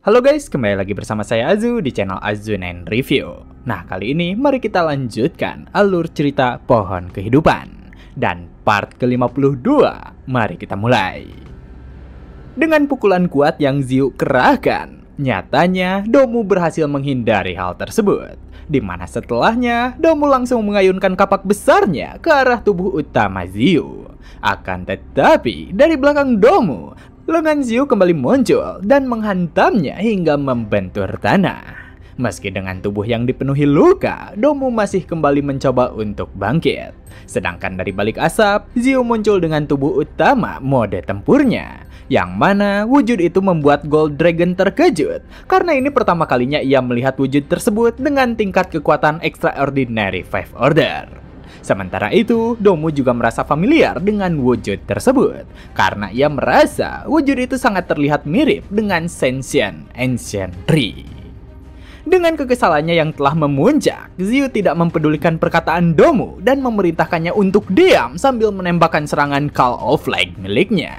Halo guys, kembali lagi bersama saya Azu di channel Azu9 Review. Nah, kali ini mari kita lanjutkan alur cerita Pohon Kehidupan. Dan part ke-52, mari kita mulai. Dengan pukulan kuat yang Xiu kerahkan, nyatanya Domu berhasil menghindari hal tersebut. Di mana setelahnya, Domu langsung mengayunkan kapak besarnya ke arah tubuh utama Xiu. Akan tetapi, dari belakang Domu, lengan Xiu kembali muncul dan menghantamnya hingga membentur tanah. Meski dengan tubuh yang dipenuhi luka, Domu masih kembali mencoba untuk bangkit. Sedangkan dari balik asap, Xiu muncul dengan tubuh utama mode tempurnya. Yang mana wujud itu membuat Gold Dragon terkejut, karena ini pertama kalinya ia melihat wujud tersebut dengan tingkat kekuatan Extraordinary 5 Order. Sementara itu, Domu juga merasa familiar dengan wujud tersebut, karena ia merasa wujud itu sangat terlihat mirip dengan Sentient Ancient Tree. Dengan kekesalannya yang telah memuncak, Xiu tidak mempedulikan perkataan Domu dan memerintahkannya untuk diam sambil menembakkan serangan Call of Flag miliknya.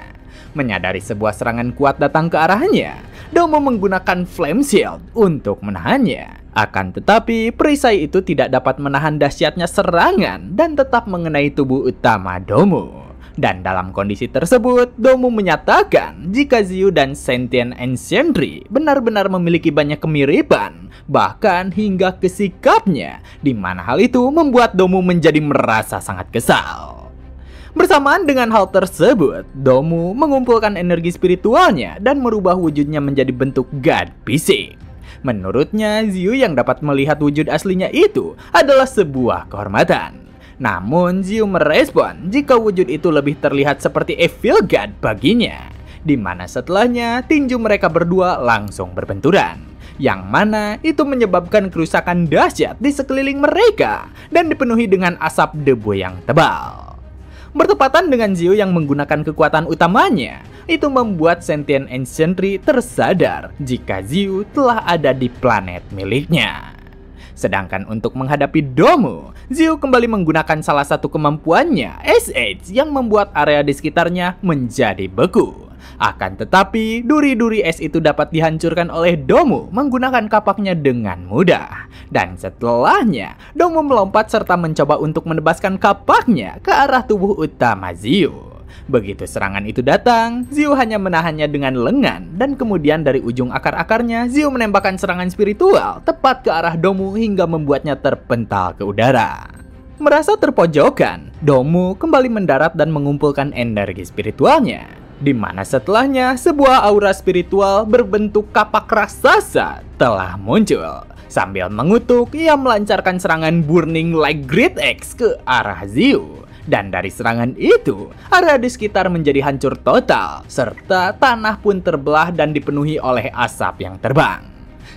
Menyadari sebuah serangan kuat datang ke arahnya, Domu menggunakan Flame Shield untuk menahannya. Akan tetapi, perisai itu tidak dapat menahan dahsyatnya serangan dan tetap mengenai tubuh utama Domu. Dan dalam kondisi tersebut, Domu menyatakan jika Xiu dan Sentient Ancient Tree benar-benar memiliki banyak kemiripan, bahkan hingga ke sikapnya, di mana hal itu membuat Domu menjadi merasa sangat kesal. Bersamaan dengan hal tersebut, Domu mengumpulkan energi spiritualnya dan merubah wujudnya menjadi bentuk God fisik. Menurutnya, Xiu yang dapat melihat wujud aslinya itu adalah sebuah kehormatan. Namun, Xiu merespon jika wujud itu lebih terlihat seperti Evil God baginya. Di mana setelahnya, tinju mereka berdua langsung berbenturan. Yang mana itu menyebabkan kerusakan dahsyat di sekeliling mereka dan dipenuhi dengan asap debu yang tebal. Bertepatan dengan Xiu yang menggunakan kekuatan utamanya, itu membuat Sentient Ancient Tree tersadar jika Xiu telah ada di planet miliknya. Sedangkan untuk menghadapi Domu, Xiu kembali menggunakan salah satu kemampuannya, Ice Age, yang membuat area di sekitarnya menjadi beku. Akan tetapi, duri-duri es itu dapat dihancurkan oleh Domu menggunakan kapaknya dengan mudah. Dan setelahnya, Domu melompat serta mencoba untuk menebaskan kapaknya ke arah tubuh utama Xiu. Begitu serangan itu datang, Xiu hanya menahannya dengan lengan, dan kemudian dari ujung akar-akarnya, Xiu menembakkan serangan spiritual tepat ke arah Domu hingga membuatnya terpental ke udara. Merasa terpojokan, Domu kembali mendarat dan mengumpulkan energi spiritualnya. Di mana setelahnya sebuah aura spiritual berbentuk kapak raksasa telah muncul. Sambil mengutuk, ia melancarkan serangan Burning Like Great Axe ke arah Xiu. Dan dari serangan itu, area di sekitar menjadi hancur total, serta tanah pun terbelah dan dipenuhi oleh asap yang terbang.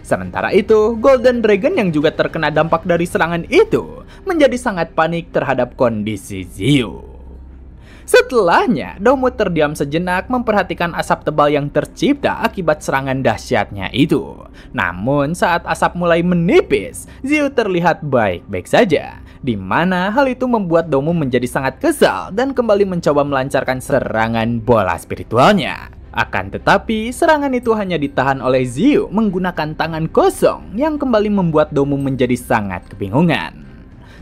Sementara itu, Golden Dragon yang juga terkena dampak dari serangan itu, menjadi sangat panik terhadap kondisi Xiu. Setelahnya, Domu terdiam sejenak memperhatikan asap tebal yang tercipta akibat serangan dahsyatnya itu. Namun, saat asap mulai menipis, Xiu terlihat baik-baik saja. Di mana hal itu membuat Domu menjadi sangat kesal dan kembali mencoba melancarkan serangan bola spiritualnya. Akan tetapi, serangan itu hanya ditahan oleh Xiu menggunakan tangan kosong yang kembali membuat Domu menjadi sangat kebingungan.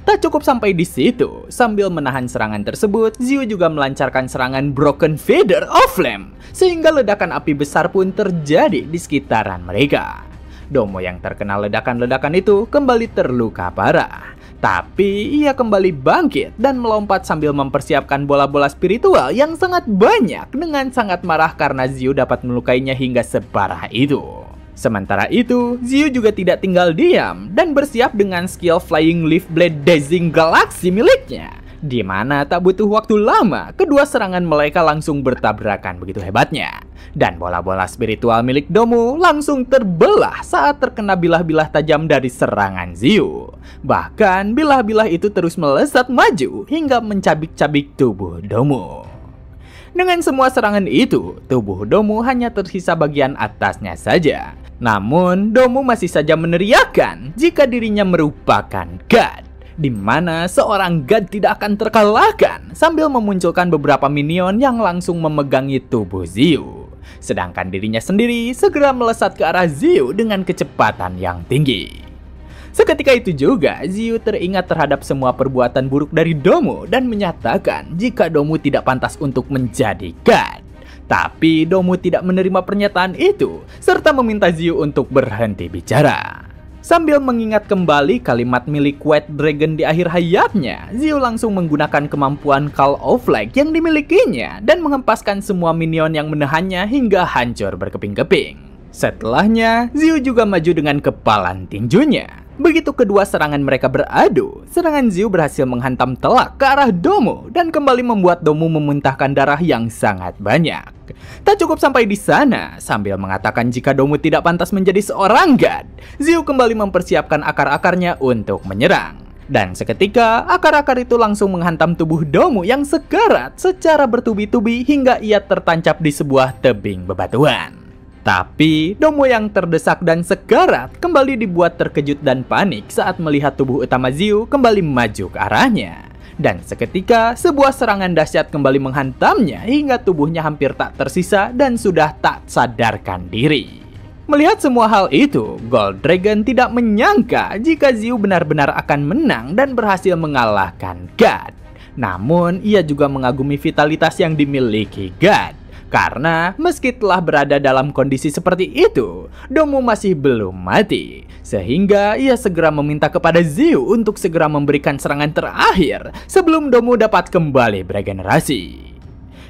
Tak cukup sampai di situ, sambil menahan serangan tersebut, Xiu juga melancarkan serangan Broken Feather of Flame, sehingga ledakan api besar pun terjadi di sekitaran mereka. Domu yang terkena ledakan-ledakan itu kembali terluka parah. Tapi ia kembali bangkit dan melompat sambil mempersiapkan bola-bola spiritual yang sangat banyak dengan sangat marah karena Xiu dapat melukainya hingga separah itu. Sementara itu, Xiu juga tidak tinggal diam dan bersiap dengan skill Flying Leaf Blade Dazing Galaxy miliknya. Di mana tak butuh waktu lama, kedua serangan mereka langsung bertabrakan begitu hebatnya. Dan bola-bola spiritual milik Domu langsung terbelah saat terkena bilah-bilah tajam dari serangan Xiu. Bahkan bilah-bilah itu terus melesat maju hingga mencabik-cabik tubuh Domu. Dengan semua serangan itu, tubuh Domu hanya tersisa bagian atasnya saja. Namun, Domu masih saja meneriakkan jika dirinya merupakan God. Di mana seorang God tidak akan terkalahkan sambil memunculkan beberapa minion yang langsung memegangi tubuh Xiu. Sedangkan dirinya sendiri segera melesat ke arah Xiu dengan kecepatan yang tinggi. Seketika itu juga, Xiu teringat terhadap semua perbuatan buruk dari Domu dan menyatakan jika Domu tidak pantas untuk menjadi God. Tapi Domu tidak menerima pernyataan itu, serta meminta Xiu untuk berhenti bicara. Sambil mengingat kembali kalimat milik White Dragon di akhir hayatnya, Xiu langsung menggunakan kemampuan Call of Flag yang dimilikinya dan menghempaskan semua minion yang menahannya hingga hancur berkeping-keping. Setelahnya, Xiu juga maju dengan kepalan tinjunya. Begitu kedua serangan mereka beradu, serangan Xiu berhasil menghantam telak ke arah Domu dan kembali membuat Domu memuntahkan darah yang sangat banyak. Tak cukup sampai di sana, sambil mengatakan jika Domu tidak pantas menjadi seorang God, Xiu kembali mempersiapkan akar-akarnya untuk menyerang. Dan seketika, akar-akar itu langsung menghantam tubuh Domu yang sekarat secara bertubi-tubi hingga ia tertancap di sebuah tebing bebatuan. Tapi Domu yang terdesak dan sekarat kembali dibuat terkejut dan panik saat melihat tubuh utama Xiu kembali maju ke arahnya. Dan seketika sebuah serangan dahsyat kembali menghantamnya hingga tubuhnya hampir tak tersisa dan sudah tak sadarkan diri. Melihat semua hal itu, Gold Dragon tidak menyangka jika Xiu benar-benar akan menang dan berhasil mengalahkan God. Namun ia juga mengagumi vitalitas yang dimiliki God. Karena meski telah berada dalam kondisi seperti itu, Domu masih belum mati. Sehingga ia segera meminta kepada Xiu untuk segera memberikan serangan terakhir sebelum Domu dapat kembali beregenerasi.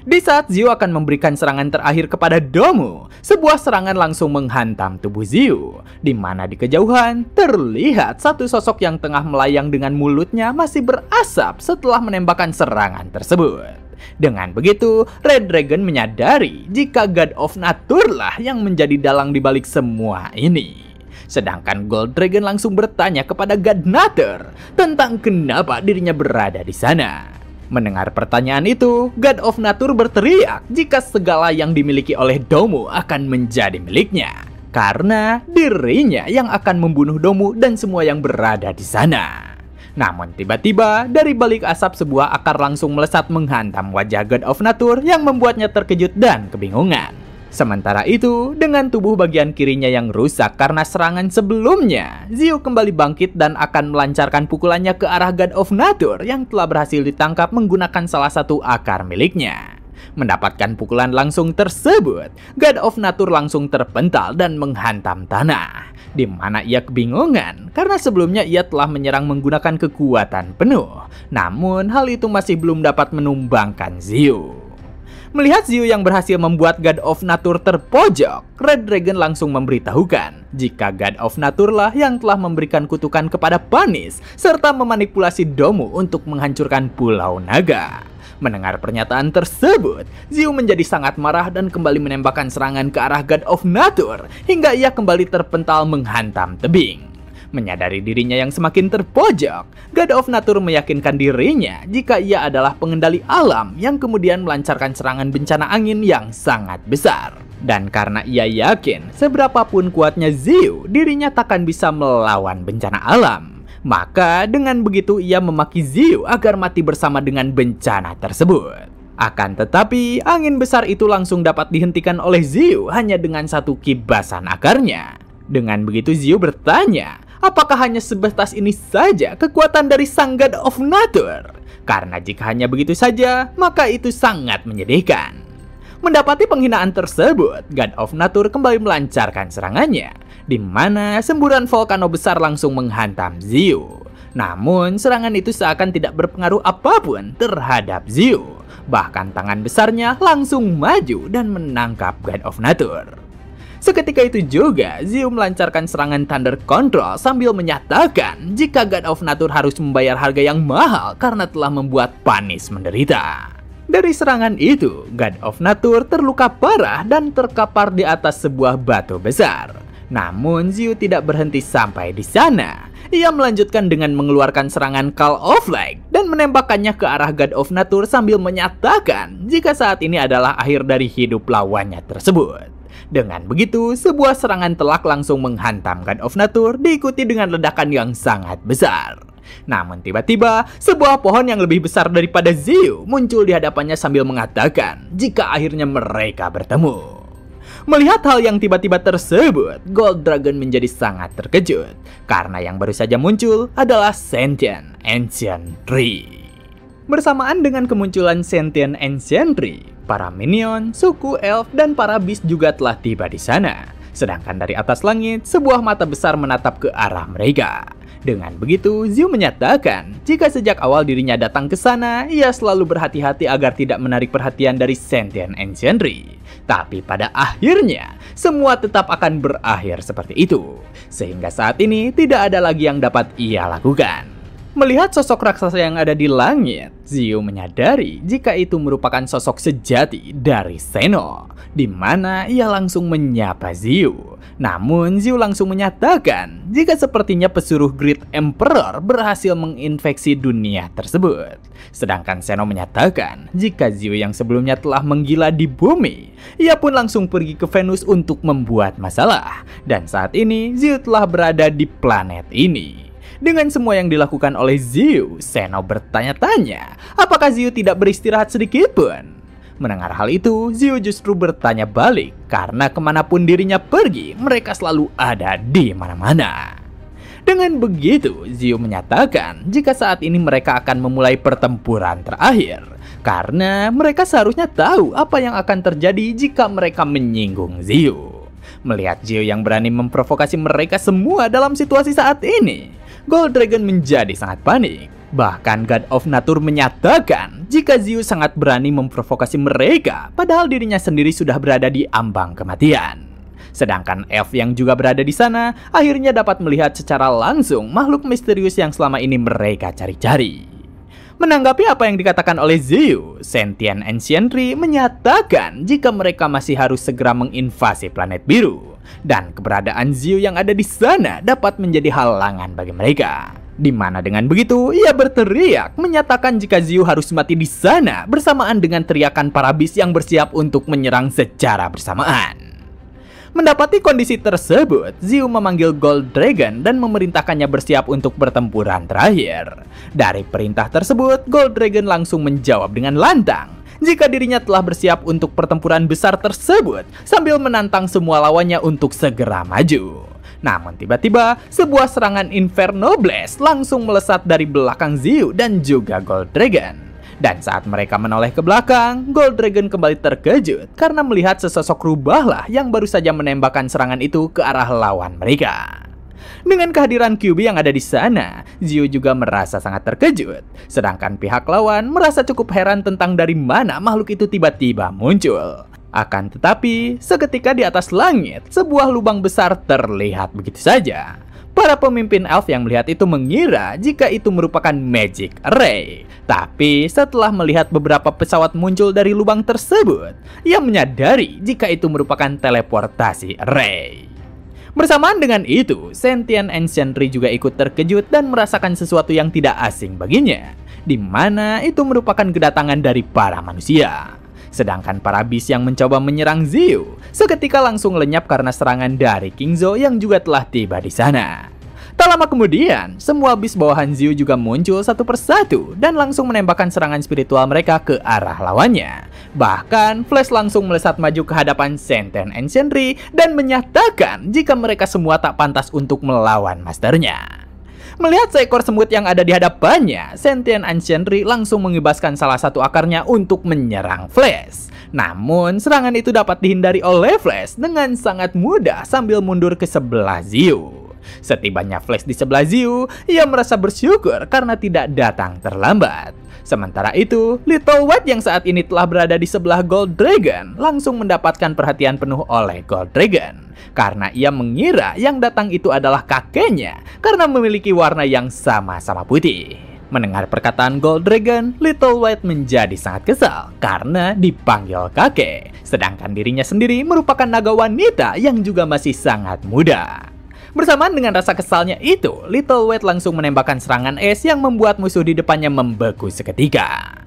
Di saat Xiu akan memberikan serangan terakhir kepada Domu, sebuah serangan langsung menghantam tubuh Xiu, di mana di kejauhan terlihat satu sosok yang tengah melayang dengan mulutnya masih berasap setelah menembakkan serangan tersebut. Dengan begitu, Red Dragon menyadari jika God of Nature lah yang menjadi dalang dibalik semua ini. Sedangkan Gold Dragon langsung bertanya kepada God Nature tentang kenapa dirinya berada di sana. Mendengar pertanyaan itu, God of Nature berteriak jika segala yang dimiliki oleh Domu akan menjadi miliknya. Karena dirinya yang akan membunuh Domu dan semua yang berada di sana. Namun tiba-tiba dari balik asap sebuah akar langsung melesat menghantam wajah God of Nature yang membuatnya terkejut dan kebingungan. Sementara itu, dengan tubuh bagian kirinya yang rusak karena serangan sebelumnya, Xiu kembali bangkit dan akan melancarkan pukulannya ke arah God of Nature yang telah berhasil ditangkap menggunakan salah satu akar miliknya. Mendapatkan pukulan langsung tersebut, God of Nature langsung terpental dan menghantam tanah, di mana ia kebingungan karena sebelumnya ia telah menyerang menggunakan kekuatan penuh. Namun hal itu masih belum dapat menumbangkan Xiu. Melihat Xiu yang berhasil membuat God of Nature terpojok, Red Dragon langsung memberitahukan jika God of Nature lah yang telah memberikan kutukan kepada Panis serta memanipulasi Domu untuk menghancurkan Pulau Naga. Mendengar pernyataan tersebut, Xiu menjadi sangat marah dan kembali menembakkan serangan ke arah God of Nature hingga ia kembali terpental menghantam tebing. Menyadari dirinya yang semakin terpojok, God of Nature meyakinkan dirinya jika ia adalah pengendali alam yang kemudian melancarkan serangan bencana angin yang sangat besar. Dan karena ia yakin seberapapun kuatnya Xiu, dirinya takkan bisa melawan bencana alam. Maka dengan begitu ia memaki Xiu agar mati bersama dengan bencana tersebut. Akan tetapi angin besar itu langsung dapat dihentikan oleh Xiu hanya dengan satu kibasan akarnya. Dengan begitu Xiu bertanya, apakah hanya sebatas ini saja kekuatan dari sang God of Nature? Karena jika hanya begitu saja, maka itu sangat menyedihkan. Mendapati penghinaan tersebut, God of Nature kembali melancarkan serangannya, di mana semburan volcano besar langsung menghantam Xiu. Namun serangan itu seakan tidak berpengaruh apapun terhadap Xiu. Bahkan tangan besarnya langsung maju dan menangkap God of Nature. Seketika itu juga, Xiu melancarkan serangan Thunder Control sambil menyatakan jika God of Nature harus membayar harga yang mahal karena telah membuat Panis menderita. Dari serangan itu, God of Nature terluka parah dan terkapar di atas sebuah batu besar. Namun Xiu tidak berhenti sampai di sana. Ia melanjutkan dengan mengeluarkan serangan Call of Flag dan menembakkannya ke arah God of Nature sambil menyatakan jika saat ini adalah akhir dari hidup lawannya tersebut. Dengan begitu, sebuah serangan telak langsung menghantam God of Nature diikuti dengan ledakan yang sangat besar. Namun tiba-tiba, sebuah pohon yang lebih besar daripada Xiu muncul di hadapannya sambil mengatakan jika akhirnya mereka bertemu. Melihat hal yang tiba-tiba tersebut, Gold Dragon menjadi sangat terkejut karena yang baru saja muncul adalah Sentient Ancient Tree. Bersamaan dengan kemunculan Sentient Ancient Tree, para minion, suku elf, dan para beast juga telah tiba di sana. Sedangkan dari atas langit, sebuah mata besar menatap ke arah mereka. Dengan begitu, Xiu menyatakan jika sejak awal dirinya datang ke sana, ia selalu berhati-hati agar tidak menarik perhatian dari Sentient Ancient Tree. Tapi pada akhirnya, semua tetap akan berakhir seperti itu. Sehingga saat ini tidak ada lagi yang dapat ia lakukan. Melihat sosok raksasa yang ada di langit, Xiu menyadari jika itu merupakan sosok sejati dari Zeno, di mana ia langsung menyapa Xiu. Namun Xiu langsung menyatakan jika sepertinya pesuruh Great Emperor berhasil menginfeksi dunia tersebut. Sedangkan Zeno menyatakan jika Xiu yang sebelumnya telah menggila di bumi, ia pun langsung pergi ke Venus untuk membuat masalah. Dan saat ini Xiu telah berada di planet ini. Dengan semua yang dilakukan oleh Xiu, Zeno bertanya-tanya apakah Xiu tidak beristirahat sedikit pun. Mendengar hal itu, Xiu justru bertanya balik karena kemanapun dirinya pergi, mereka selalu ada di mana-mana. Dengan begitu, Xiu menyatakan jika saat ini mereka akan memulai pertempuran terakhir karena mereka seharusnya tahu apa yang akan terjadi jika mereka menyinggung Xiu. Melihat Xiu yang berani memprovokasi mereka semua dalam situasi saat ini, Gold Dragon menjadi sangat panik. Bahkan God of Nature menyatakan jika Xiu sangat berani memprovokasi mereka, padahal dirinya sendiri sudah berada di ambang kematian. Sedangkan elf yang juga berada di sana akhirnya dapat melihat secara langsung makhluk misterius yang selama ini mereka cari-cari. Menanggapi apa yang dikatakan oleh Xiu, Sentient Ancient Tree menyatakan jika mereka masih harus segera menginvasi planet biru, dan keberadaan Xiu yang ada di sana dapat menjadi halangan bagi mereka. Di mana dengan begitu, ia berteriak menyatakan jika Xiu harus mati di sana bersamaan dengan teriakan para beast yang bersiap untuk menyerang secara bersamaan. Mendapati kondisi tersebut, Xiu memanggil Gold Dragon dan memerintahkannya bersiap untuk pertempuran terakhir. Dari perintah tersebut, Gold Dragon langsung menjawab dengan lantang jika dirinya telah bersiap untuk pertempuran besar tersebut sambil menantang semua lawannya untuk segera maju. Namun tiba-tiba, sebuah serangan Inferno Blast langsung melesat dari belakang Xiu dan juga Gold Dragon. Dan saat mereka menoleh ke belakang, Gold Dragon kembali terkejut karena melihat sesosok rubahlah yang baru saja menembakkan serangan itu ke arah lawan mereka. Dengan kehadiran QB yang ada di sana, Xiu juga merasa sangat terkejut. Sedangkan pihak lawan merasa cukup heran tentang dari mana makhluk itu tiba-tiba muncul. Akan tetapi, seketika di atas langit, sebuah lubang besar terlihat begitu saja. Para pemimpin elf yang melihat itu mengira jika itu merupakan magic array. Tapi setelah melihat beberapa pesawat muncul dari lubang tersebut, ia menyadari jika itu merupakan teleportasi array. Bersamaan dengan itu, Sentient Ancient Tree juga ikut terkejut dan merasakan sesuatu yang tidak asing baginya, di mana itu merupakan kedatangan dari para manusia. Sedangkan para beast yang mencoba menyerang Xiu seketika langsung lenyap karena serangan dari King Zhou yang juga telah tiba di sana. Tak lama kemudian, semua beast bawahan Xiu juga muncul satu persatu dan langsung menembakkan serangan spiritual mereka ke arah lawannya. Bahkan, Flash langsung melesat maju ke hadapan Sentient Ancient Tree dan menyatakan jika mereka semua tak pantas untuk melawan masternya. Melihat seekor semut yang ada di hadapannya, Sentient Ancient Tree langsung mengibaskan salah satu akarnya untuk menyerang Flash. Namun, serangan itu dapat dihindari oleh Flash dengan sangat mudah sambil mundur ke sebelah Xiu. Setibanya Flash di sebelah Xiu, ia merasa bersyukur karena tidak datang terlambat. Sementara itu, Little White yang saat ini telah berada di sebelah Gold Dragon langsung mendapatkan perhatian penuh oleh Gold Dragon karena ia mengira yang datang itu adalah kakeknya karena memiliki warna yang sama-sama putih. Mendengar perkataan Gold Dragon, Little White menjadi sangat kesal karena dipanggil kakek, sedangkan dirinya sendiri merupakan naga wanita yang juga masih sangat muda. Bersamaan dengan rasa kesalnya itu, Little White langsung menembakkan serangan es yang membuat musuh di depannya membeku seketika.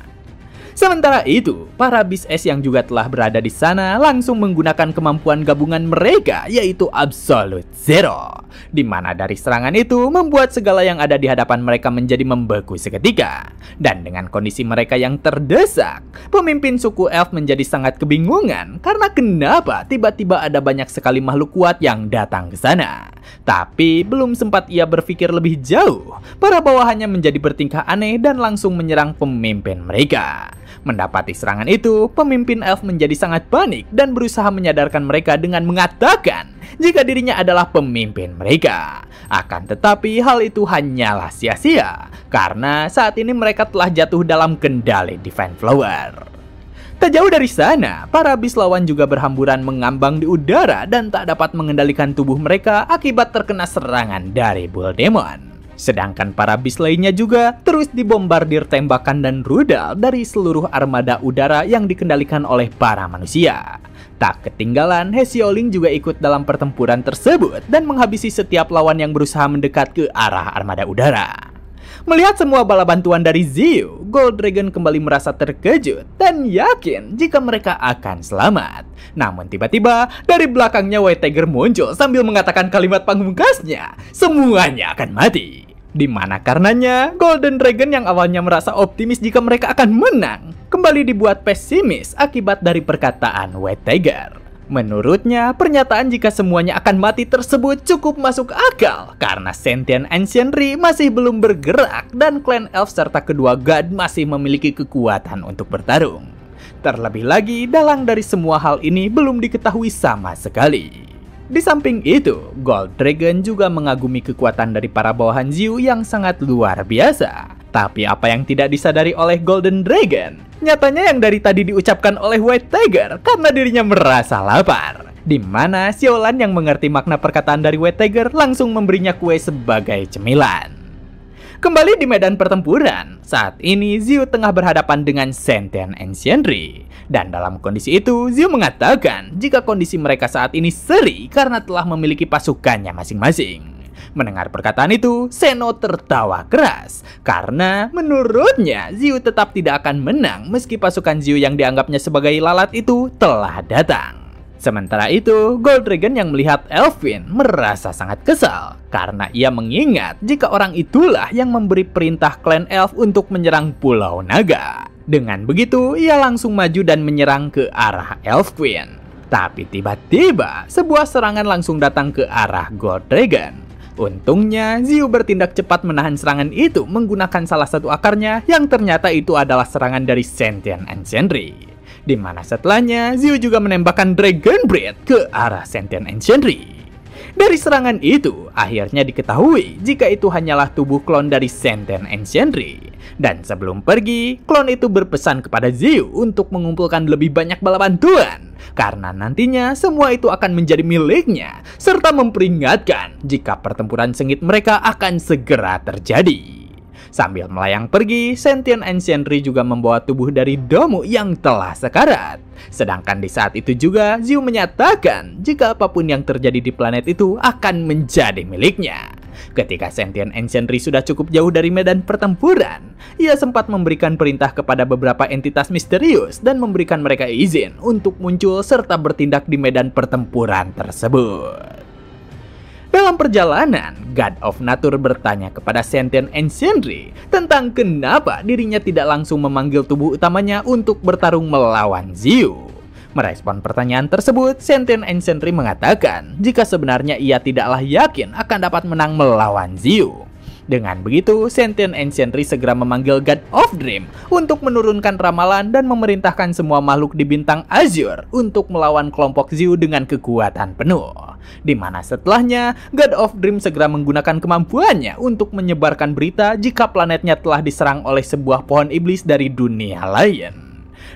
Sementara itu, para Beast Ace yang juga telah berada di sana langsung menggunakan kemampuan gabungan mereka, yaitu Absolute Zero, di mana dari serangan itu membuat segala yang ada di hadapan mereka menjadi membeku seketika. Dan dengan kondisi mereka yang terdesak, pemimpin suku Elf menjadi sangat kebingungan karena kenapa tiba-tiba ada banyak sekali makhluk kuat yang datang ke sana. Tapi belum sempat ia berpikir lebih jauh, para bawahannya menjadi bertingkah aneh dan langsung menyerang pemimpin mereka. Mendapati serangan itu, pemimpin Elf menjadi sangat panik dan berusaha menyadarkan mereka dengan mengatakan jika dirinya adalah pemimpin mereka. Akan tetapi hal itu hanyalah sia-sia, karena saat ini mereka telah jatuh dalam kendali Divine Flower. Tak jauh dari sana, para Beast lawan juga berhamburan mengambang di udara dan tak dapat mengendalikan tubuh mereka akibat terkena serangan dari Bull Demon. Sedangkan para Beast lainnya juga terus dibombardir tembakan dan rudal dari seluruh armada udara yang dikendalikan oleh para manusia. Tak ketinggalan, Hesiodling juga ikut dalam pertempuran tersebut dan menghabisi setiap lawan yang berusaha mendekat ke arah armada udara. Melihat semua bala bantuan dari Xiu, Gold Dragon kembali merasa terkejut dan yakin jika mereka akan selamat. Namun tiba-tiba dari belakangnya White Tiger muncul sambil mengatakan kalimat pamungkasnya, semuanya akan mati. Dimana karenanya Golden Dragon yang awalnya merasa optimis jika mereka akan menang, kembali dibuat pesimis akibat dari perkataan White Tiger. Menurutnya, pernyataan jika semuanya akan mati tersebut cukup masuk akal karena Sentient Ancientry masih belum bergerak dan klan Elf serta kedua God masih memiliki kekuatan untuk bertarung. Terlebih lagi, dalang dari semua hal ini belum diketahui sama sekali. Di samping itu, Gold Dragon juga mengagumi kekuatan dari para bawahan Xiu yang sangat luar biasa. Tapi apa yang tidak disadari oleh Golden Dragon, nyatanya yang dari tadi diucapkan oleh White Tiger karena dirinya merasa lapar. Di mana Xiaolan yang mengerti makna perkataan dari White Tiger langsung memberinya kue sebagai cemilan. Kembali di medan pertempuran, saat ini Xiu tengah berhadapan dengan Sentient Ancientry. Dan dalam kondisi itu, Xiu mengatakan jika kondisi mereka saat ini seri karena telah memiliki pasukannya masing-masing. Mendengar perkataan itu, Seno tertawa keras karena menurutnya Xiu tetap tidak akan menang meski pasukan Xiu yang dianggapnya sebagai lalat itu telah datang. Sementara itu, Gold Dragon yang melihat Elfin merasa sangat kesal karena ia mengingat jika orang itulah yang memberi perintah klan Elf untuk menyerang Pulau Naga. Dengan begitu, ia langsung maju dan menyerang ke arah Elfin. Tapi tiba-tiba, sebuah serangan langsung datang ke arah Gold Dragon. Untungnya, Xiu bertindak cepat menahan serangan itu menggunakan salah satu akarnya yang ternyata itu adalah serangan dari Sentient Ancientry. Di mana setelahnya, Xiu juga menembakkan Dragon Breath ke arah Sentient Ancientry. Dari serangan itu, akhirnya diketahui jika itu hanyalah tubuh klon dari Sentient Ancientry. Dan sebelum pergi, klon itu berpesan kepada Xiu untuk mengumpulkan lebih banyak bala bantuan. Karena nantinya semua itu akan menjadi miliknya, serta memperingatkan jika pertempuran sengit mereka akan segera terjadi. Sambil melayang pergi, Sentient Ancientry juga membawa tubuh dari Domu yang telah sekarat. Sedangkan di saat itu juga, Xiu menyatakan jika apapun yang terjadi di planet itu akan menjadi miliknya. Ketika Sentient Ancientry sudah cukup jauh dari medan pertempuran, ia sempat memberikan perintah kepada beberapa entitas misterius dan memberikan mereka izin untuk muncul serta bertindak di medan pertempuran tersebut. Dalam perjalanan, God of Nature bertanya kepada Sentient Ancientry tentang kenapa dirinya tidak langsung memanggil tubuh utamanya untuk bertarung melawan Xiu. Merespon pertanyaan tersebut, Sentient Ancientry mengatakan jika sebenarnya ia tidaklah yakin akan dapat menang melawan Xiu. Dengan begitu, Sentient Ancientry segera memanggil God of Dream untuk menurunkan ramalan dan memerintahkan semua makhluk di bintang Azure untuk melawan kelompok Xiu dengan kekuatan penuh. Di mana setelahnya, God of Dream segera menggunakan kemampuannya untuk menyebarkan berita jika planetnya telah diserang oleh sebuah pohon iblis dari dunia lain.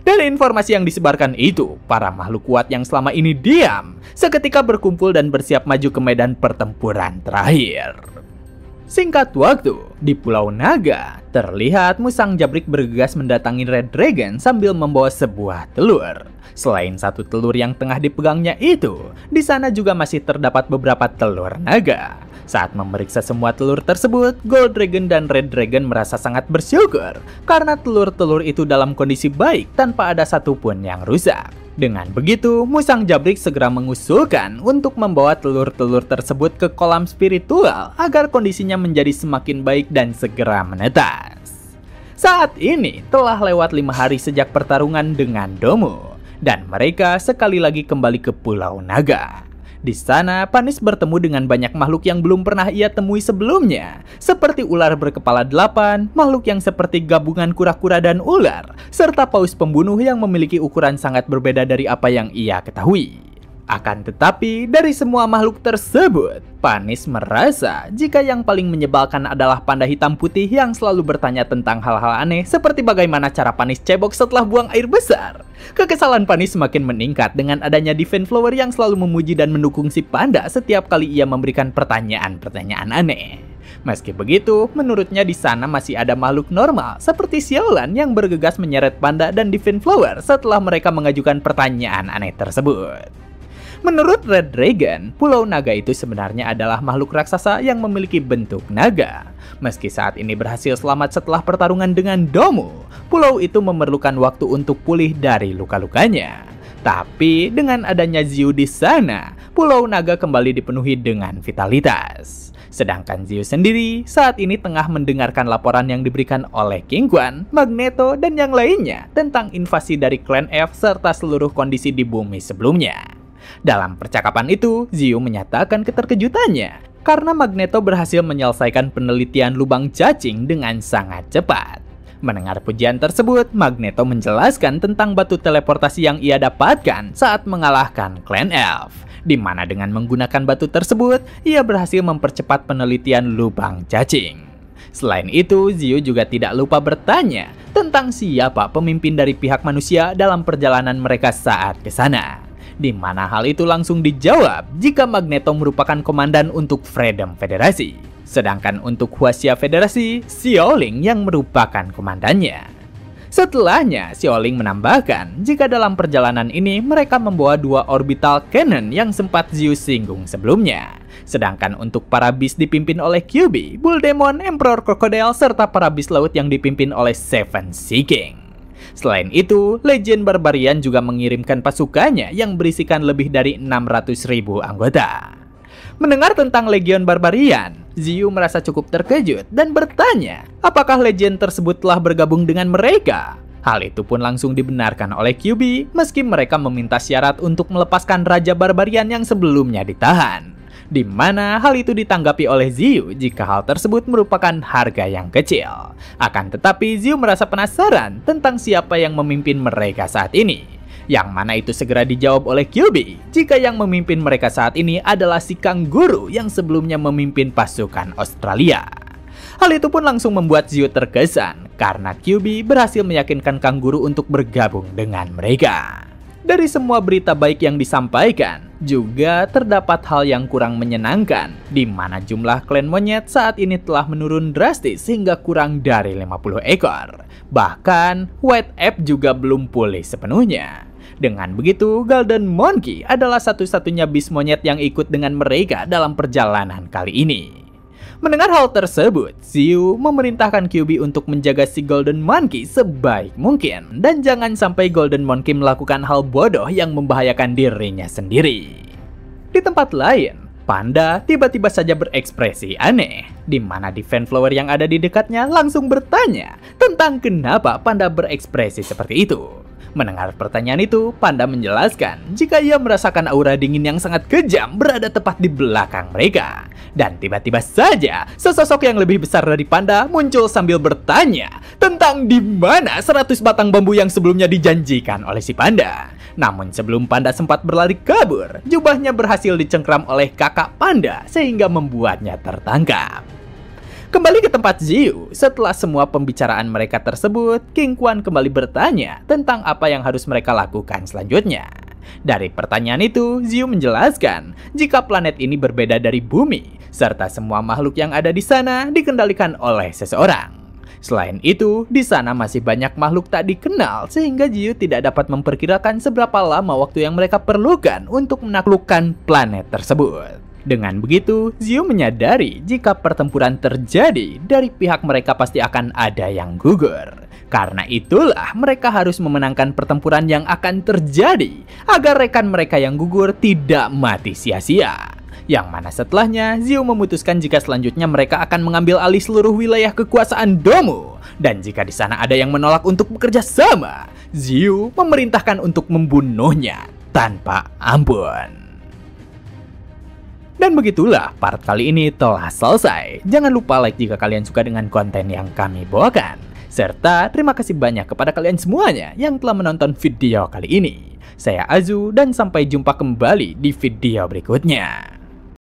Dari informasi yang disebarkan itu, para makhluk kuat yang selama ini diam seketika berkumpul dan bersiap maju ke medan pertempuran terakhir. Singkat waktu, di Pulau Naga, terlihat Musang Jabrik bergegas mendatangi Red Dragon sambil membawa sebuah telur. Selain satu telur yang tengah dipegangnya itu, di sana juga masih terdapat beberapa telur naga. Saat memeriksa semua telur tersebut, Gold Dragon dan Red Dragon merasa sangat bersyukur karena telur-telur itu dalam kondisi baik tanpa ada satupun yang rusak. Dengan begitu, Musang Jabrik segera mengusulkan untuk membawa telur-telur tersebut ke kolam spiritual agar kondisinya menjadi semakin baik dan segera menetas. Saat ini telah lewat 5 hari sejak pertarungan dengan Domo, dan mereka sekali lagi kembali ke Pulau Naga. Di sana, Panis bertemu dengan banyak makhluk yang belum pernah ia temui sebelumnya, seperti ular berkepala 8, makhluk yang seperti gabungan kura-kura dan ular, serta paus pembunuh yang memiliki ukuran sangat berbeda dari apa yang ia ketahui. Akan tetapi, dari semua makhluk tersebut, Panis merasa jika yang paling menyebalkan adalah panda hitam putih yang selalu bertanya tentang hal-hal aneh seperti bagaimana cara Panis cebok setelah buang air besar. Kekesalan Panis semakin meningkat dengan adanya Divine Flower yang selalu memuji dan mendukung si panda setiap kali ia memberikan pertanyaan-pertanyaan aneh. Meski begitu, menurutnya di sana masih ada makhluk normal seperti Xiaolan yang bergegas menyeret panda dan Divine Flower setelah mereka mengajukan pertanyaan aneh tersebut. Menurut Red Dragon, Pulau Naga itu sebenarnya adalah makhluk raksasa yang memiliki bentuk naga. Meski saat ini berhasil selamat setelah pertarungan dengan Domo, pulau itu memerlukan waktu untuk pulih dari luka-lukanya. Tapi dengan adanya Xiu di sana, Pulau Naga kembali dipenuhi dengan vitalitas. Sedangkan Xiu sendiri saat ini tengah mendengarkan laporan yang diberikan oleh King Quan, Magneto, dan yang lainnya tentang invasi dari klan F serta seluruh kondisi di bumi sebelumnya. Dalam percakapan itu, Xiu menyatakan keterkejutannya karena Magneto berhasil menyelesaikan penelitian lubang cacing dengan sangat cepat. Mendengar pujian tersebut, Magneto menjelaskan tentang batu teleportasi yang ia dapatkan saat mengalahkan klan Elf, di mana dengan menggunakan batu tersebut, ia berhasil mempercepat penelitian lubang cacing. Selain itu, Xiu juga tidak lupa bertanya tentang siapa pemimpin dari pihak manusia dalam perjalanan mereka saat ke sana. Di mana hal itu langsung dijawab jika Magneto merupakan komandan untuk Freedom Federasi. Sedangkan untuk Huaxia Federasi, Xiaoling yang merupakan komandannya. Setelahnya, Xiaoling menambahkan jika dalam perjalanan ini mereka membawa 2 orbital cannon yang sempat Xiu singgung sebelumnya. Sedangkan untuk para beast dipimpin oleh QB, Bull Demon, Emperor Crocodile, serta para beast laut yang dipimpin oleh Seven Sea King. Selain itu, Legion Barbarian juga mengirimkan pasukannya yang berisikan lebih dari 600.000 anggota. Mendengar tentang Legion Barbarian, Xiu merasa cukup terkejut dan bertanya apakah Legion tersebut telah bergabung dengan mereka. Hal itu pun langsung dibenarkan oleh QB meski mereka meminta syarat untuk melepaskan Raja Barbarian yang sebelumnya ditahan. Di mana hal itu ditanggapi oleh Xiu jika hal tersebut merupakan harga yang kecil. Akan tetapi Xiu merasa penasaran tentang siapa yang memimpin mereka saat ini. Yang mana itu segera dijawab oleh QB jika yang memimpin mereka saat ini adalah si Kanguru yang sebelumnya memimpin pasukan Australia. Hal itu pun langsung membuat Xiu terkesan karena QB berhasil meyakinkan Kanguru untuk bergabung dengan mereka. Dari semua berita baik yang disampaikan, juga terdapat hal yang kurang menyenangkan, di mana jumlah klan monyet saat ini telah menurun drastis hingga kurang dari 50 ekor. Bahkan, White Ape juga belum pulih sepenuhnya. Dengan begitu, Golden Monkey adalah satu-satunya beast monyet yang ikut dengan mereka dalam perjalanan kali ini. Mendengar hal tersebut, Xiu memerintahkan QB untuk menjaga si Golden Monkey sebaik mungkin dan jangan sampai Golden Monkey melakukan hal bodoh yang membahayakan dirinya sendiri. Di tempat lain, Panda tiba-tiba saja berekspresi aneh, di mana Divine Flower yang ada di dekatnya langsung bertanya tentang kenapa Panda berekspresi seperti itu. Mendengar pertanyaan itu, Panda menjelaskan jika ia merasakan aura dingin yang sangat kejam berada tepat di belakang mereka. Dan tiba-tiba saja, sesosok yang lebih besar dari Panda muncul sambil bertanya tentang di mana 100 batang bambu yang sebelumnya dijanjikan oleh si Panda. Namun sebelum Panda sempat berlari kabur, jubahnya berhasil dicengkram oleh kakak Panda sehingga membuatnya tertangkap. Kembali ke tempat Xiu, setelah semua pembicaraan mereka tersebut, King Quan kembali bertanya tentang apa yang harus mereka lakukan selanjutnya. Dari pertanyaan itu, Xiu menjelaskan jika planet ini berbeda dari bumi, serta semua makhluk yang ada di sana dikendalikan oleh seseorang. Selain itu, di sana masih banyak makhluk tak dikenal sehingga Xiu tidak dapat memperkirakan seberapa lama waktu yang mereka perlukan untuk menaklukkan planet tersebut. Dengan begitu, Xiu menyadari jika pertempuran terjadi, dari pihak mereka pasti akan ada yang gugur. Karena itulah mereka harus memenangkan pertempuran yang akan terjadi, agar rekan mereka yang gugur tidak mati sia-sia. Yang mana setelahnya, Xiu memutuskan jika selanjutnya mereka akan mengambil alih seluruh wilayah kekuasaan Dongwu. Dan jika di sana ada yang menolak untuk bekerja sama, Xiu memerintahkan untuk membunuhnya tanpa ampun. Dan begitulah part kali ini telah selesai. Jangan lupa like jika kalian suka dengan konten yang kami bawakan. Serta terima kasih banyak kepada kalian semuanya yang telah menonton video kali ini. Saya Azu dan sampai jumpa kembali di video berikutnya.